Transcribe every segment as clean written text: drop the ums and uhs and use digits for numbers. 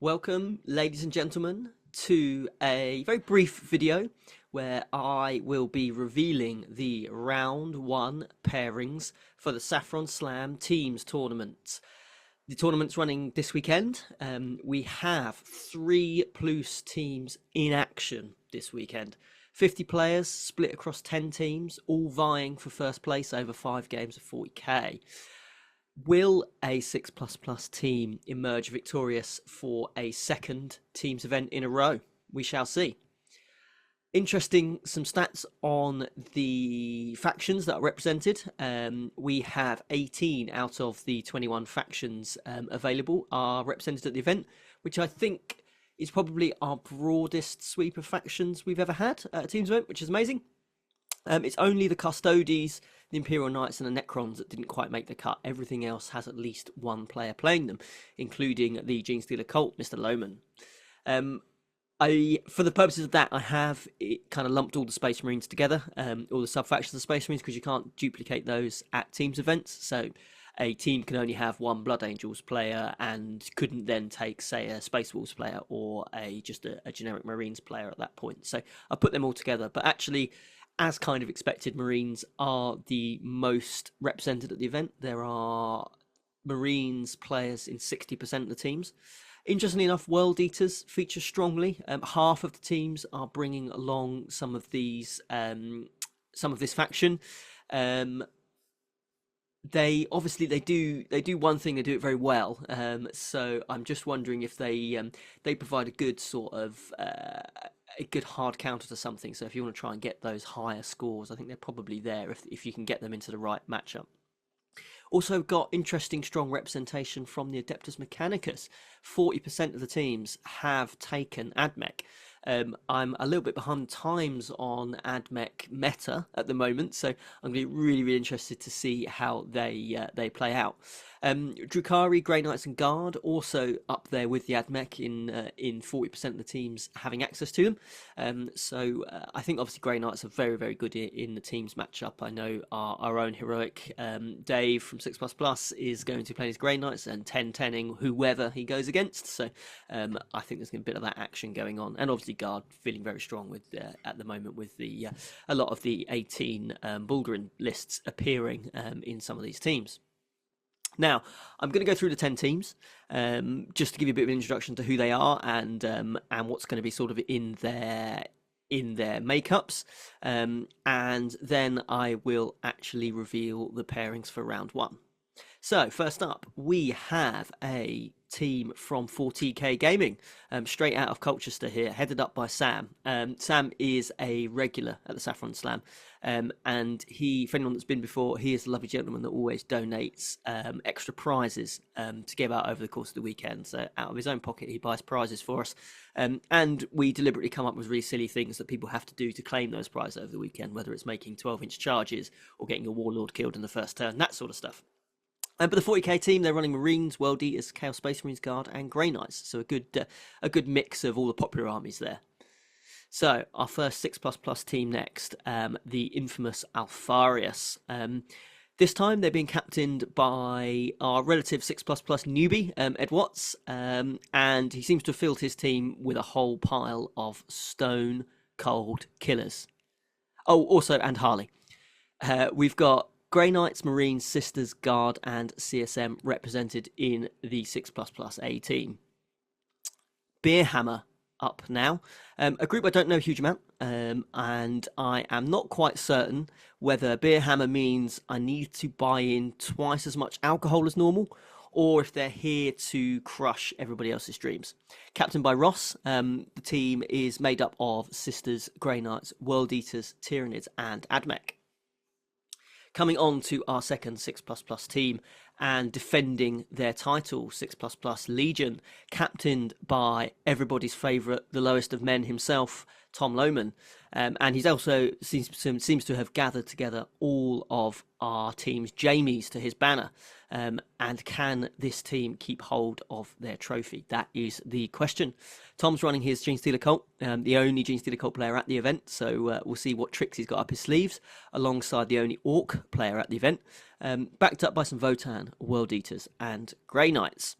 Welcome, ladies and gentlemen, to a very brief video where I will be revealing the round one pairings for the Saffron Slam Teams tournament. The tournament's running this weekend. We have 3 plus teams in action this weekend. 50 players split across 10 teams, all vying for first place over 5 games of 40k. Will a 6 team emerge victorious for a second teams event in a row? We shall see. Interesting, some stats on the factions that are represented. We have 18 out of the 21 factions available are represented at the event, which I think is probably our broadest sweep of factions we've ever had at a teams event, which is amazing. It's only the Custodes, the Imperial Knights, and the Necrons that didn't quite make the cut. Everything else has at least one player playing them, including the Genestealer Cult, Mr. Lohman. For the purposes of that, I have kind of lumped all the Space Marines together, all the sub-factions of Space Marines, because you can't duplicate those at teams events. So a team can only have one Blood Angels player and couldn't then take, say, a Space Wolves player or just a generic Marines player at that point. So I put them all together. But actually, as kind of expected, Marines are the most represented at the event. There are Marines players in 60% of the teams. Interestingly enough, World Eaters feature strongly. Half of the teams are bringing along some of this faction. They do one thing, they do it very well. So I'm just wondering if they provide a good sort of a good hard counter to something. So if you want to try and get those higher scores, I think they're probably there if you can get them into the right matchup. Also got interesting strong representation from the Adeptus Mechanicus. 40% of the teams have taken AdMech. I'm a little bit behind times on AdMech meta at the moment, so I'm going to be really interested to see how they play out. Drukhari, Grey Knights and Guard also up there with the AdMech in 40% of the teams having access to them. So I think obviously Grey Knights are very good in the teams matchup. I know our own heroic Dave from 6++ is going to play his Grey Knights and 10-10ing whoever he goes against. So I think there's going to be a bit of that action going on, and obviously Guard feeling very strong with at the moment with the a lot of the 18 Bulgarin lists appearing in some of these teams. Now, I'm going to go through the 10 teams just to give you a bit of an introduction to who they are and what's going to be sort of in their makeups, and then I will actually reveal the pairings for round one. So first up, we have a team from 40k Gaming, straight out of Colchester here, headed up by Sam. Sam is a regular at the Saffron Slam, and for anyone that's been before, he is a lovely gentleman that always donates extra prizes to give out over the course of the weekend. So out of his own pocket, he buys prizes for us, and we deliberately come up with really silly things that people have to do to claim those prizes over the weekend, whether it's making 12-inch charges or getting a warlord killed in the first turn, that sort of stuff. But the 40k team, they're running Marines, World Eaters, Chaos Space Marines, Guard, and Grey Knights. So a good mix of all the popular armies there. So our first 6++ team next, the infamous Alfarius. This time they're being captained by our relative 6++ newbie, Ed Watts, and he seems to have filled his team with a whole pile of stone cold killers. Oh, also, and Harley. We've got Grey Knights, Marines, Sisters, Guard, and CSM represented in the 6++ A team. Beerhammer up now. A group I don't know a huge amount, and I am not quite certain whether Beerhammer means I need to buy in twice as much alcohol as normal, or if they're here to crush everybody else's dreams. Captained by Ross, the team is made up of Sisters, Grey Knights, World Eaters, Tyranids, and AdMech. Coming on to our second 6++ team and defending their title, 6++ Legion, captained by everybody's favourite, the lowest of men himself, Tom Lohman. And he's also seems to have gathered together all of our team's Jamies to his banner. And can this team keep hold of their trophy? That is the question. Tom's running his Genestealer Cult, the only Genestealer Cult player at the event, so we'll see what tricks he's got up his sleeves, alongside the only Orc player at the event, backed up by some Votan, World Eaters, and Grey Knights.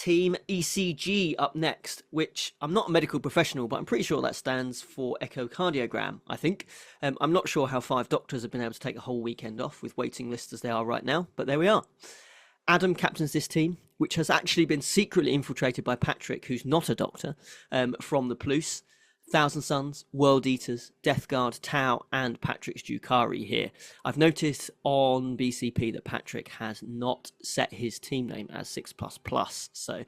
Team ECG up next, which I'm not a medical professional, but I'm pretty sure that stands for echocardiogram, I think. I'm not sure how 5 doctors have been able to take a whole weekend off with waiting lists as they are right now, but there we are. Adam captains this team, which has actually been secretly infiltrated by Patrick, who's not a doctor, from the Plus. Thousand Suns, World Eaters, Death Guard, Tau, and Patrick's Jukari here. I've noticed on BCP that Patrick has not set his team name as 6++, so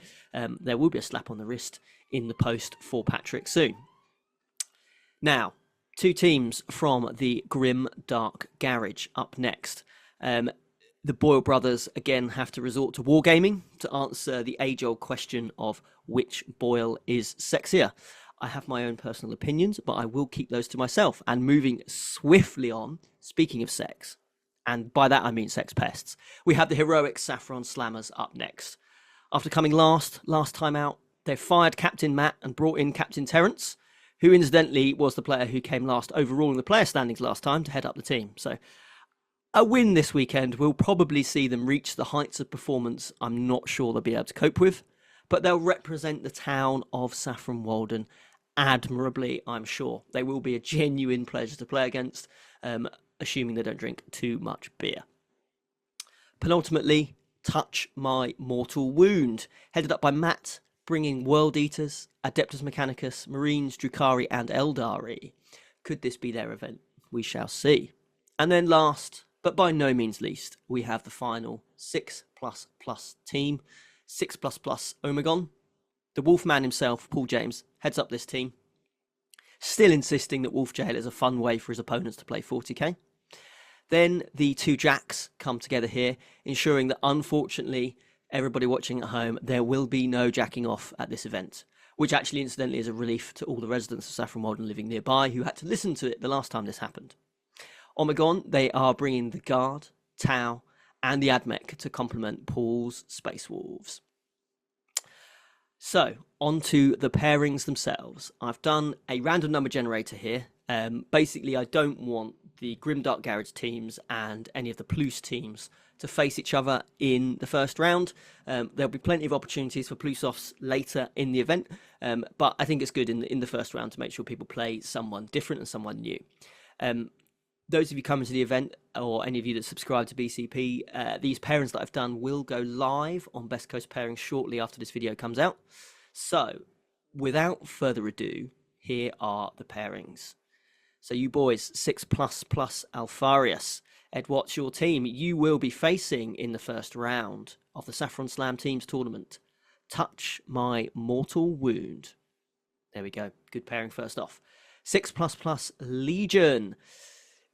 there will be a slap on the wrist in the post for Patrick soon. Now, 2 teams from the Grim Dark Garage up next. The Boyle brothers again have to resort to wargaming to answer the age-old question of which Boyle is sexier. I have my own personal opinions, but I will keep those to myself. And moving swiftly on, speaking of sex, and by that I mean sex pests, we have the heroic Saffron Slammers up next. After coming last time out, they fired Captain Matt and brought in Captain Terence, who incidentally was the player who came last overall in the player standings last time to head up the team. So a win this weekend will probably see them reach the heights of performance I'm not sure they'll be able to cope with, but they'll represent the town of Saffron Walden admirably, I'm sure. They will be a genuine pleasure to play against, assuming they don't drink too much beer. Penultimately, Touch My Mortal Wound, headed up by Matt, bringing World Eaters, Adeptus Mechanicus, Marines, Drukari, and Eldari. Could this be their event? We shall see. And then last, but by no means least, we have the final 6++ team, 6++ Omegon. The Wolfman himself, Paul James, heads up this team, still insisting that Wolf Jail is a fun way for his opponents to play 40k. Then the 2 Jacks come together here, ensuring that unfortunately, everybody watching at home, there will be no jacking off at this event, which actually incidentally is a relief to all the residents of Saffron Walden living nearby who had to listen to it the last time this happened. Omegon, they are bringing the Guard, Tau, and the Admech to complement Paul's Space Wolves. So, on to the pairings themselves. I've done a random number generator here. Basically, I don't want the Grimdark Garage teams and any of the Plus teams to face each other in the first round. There'll be plenty of opportunities for Plus-offs later in the event, but I think it's good in the first round to make sure people play someone different and someone new. Those of you coming to the event, or any of you that subscribe to BCP, these pairings that I've done will go live on Best Coast Pairings shortly after this video comes out. So, without further ado, here are the pairings. So you boys, 6++ Alfarius. Ed, what's your team? You will be facing in the first round of the Saffron Slam Teams tournament. Touch My Mortal Wound. There we go. Good pairing first off. 6++ Legion.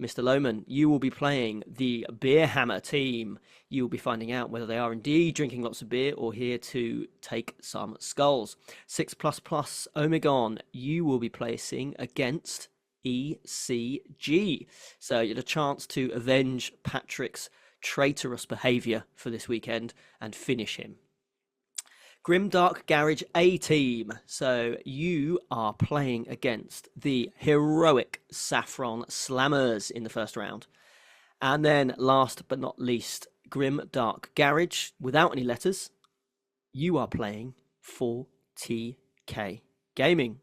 Mr. Lohman, you will be playing the Beer Hammer team. You will be finding out whether they are indeed drinking lots of beer or here to take some skulls. 6++ Omegon, you will be placing against ECG. So you had a chance to avenge Patrick's traitorous behaviour for this weekend and finish him. Grimdark Garage A team. So you are playing against the heroic Saffron Slammers in the first round. And then last but not least, Grimdark Garage, without any letters, you are playing for TK Gaming.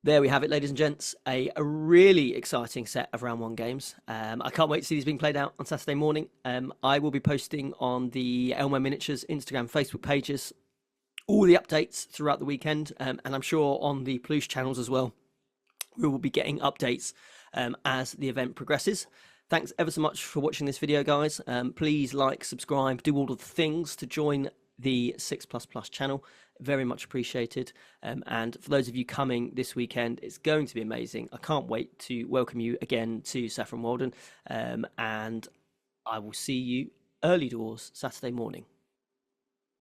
There we have it, ladies and gents. A really exciting set of round 1 games. I can't wait to see these being played out on Saturday morning. I will be posting on the Elmo Miniatures Instagram, Facebook pages all the updates throughout the weekend, and I'm sure on the Plus channels as well. We will be getting updates as the event progresses. Thanks ever so much for watching this video, guys. Please like, subscribe, do all of the things to join the 6++ channel. Very much appreciated. And for those of you coming this weekend, it's going to be amazing. I can't wait to welcome you again to Saffron Walden. And I will see you early doors Saturday morning.